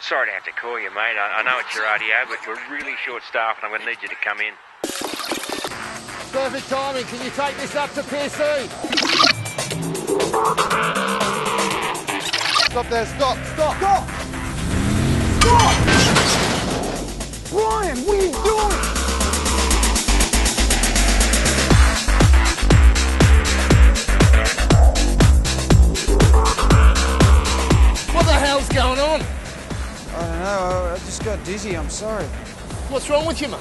Sorry to have to call you, mate. I know it's your RDO, but we're really short-staffed and I'm going to need you to come in. Perfect timing. Can you take this up to PC? Stop there. Stop. Stop. Stop. Stop! Brian, what are you doing? What the hell's going on? I don't know, I just got dizzy, I'm sorry. What's wrong with you, mate?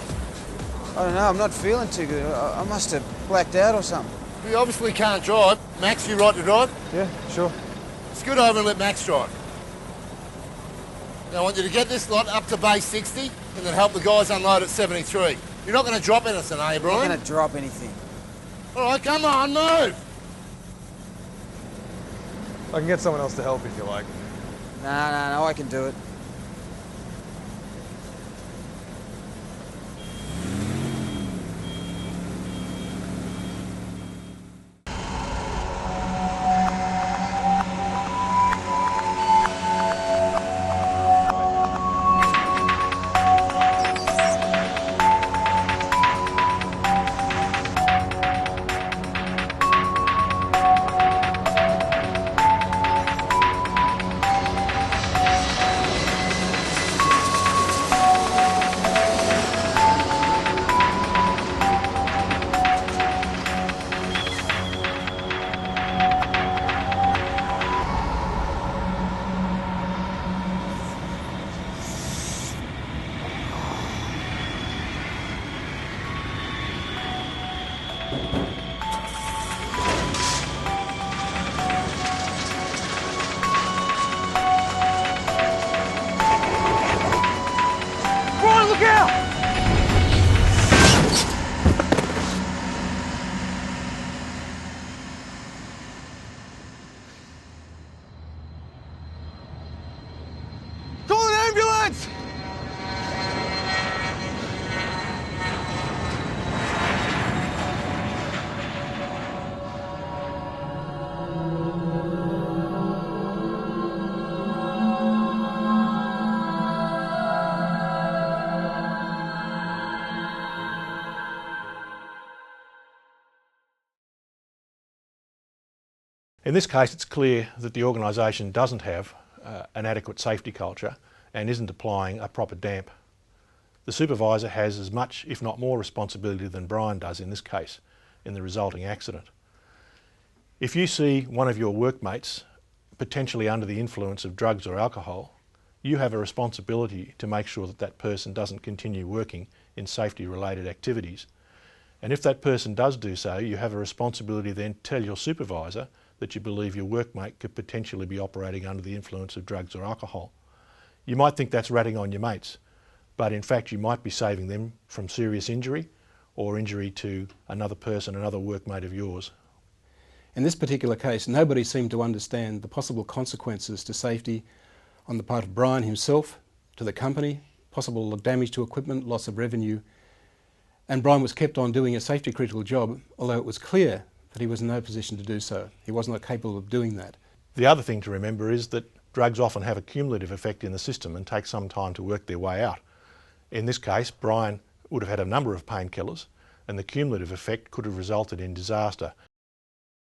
I don't know, I'm not feeling too good. I must have blacked out or something. You obviously can't drive. Max, you right to drive? Yeah, sure. Scoot over and let Max drive. Now I want you to get this lot up to base 60 and then help the guys unload at 73. You're not going to drop anything, are you, Brian? I'm not going to drop anything. All right, come on, move! I can get someone else to help if you like. No, I can do it. Brian, look out! Call an ambulance! In this case, it's clear that the organisation doesn't have an adequate safety culture and isn't applying a proper damp. The supervisor has as much, if not more, responsibility than Brian does in this case, in the resulting accident. If you see one of your workmates potentially under the influence of drugs or alcohol, you have a responsibility to make sure that that person doesn't continue working in safety-related activities. And if that person does do so, you have a responsibility then to tell your supervisor that you believe your workmate could potentially be operating under the influence of drugs or alcohol. You might think that's ratting on your mates, but in fact you might be saving them from serious injury or injury to another person, another workmate of yours. In this particular case, nobody seemed to understand the possible consequences to safety on the part of Brian himself, to the company, possible damage to equipment, loss of revenue, and Brian was kept on doing a safety critical job, although it was clear that he was in no position to do so. He was not capable of doing that. The other thing to remember is that drugs often have a cumulative effect in the system and take some time to work their way out. In this case, Brian would have had a number of painkillers and the cumulative effect could have resulted in disaster.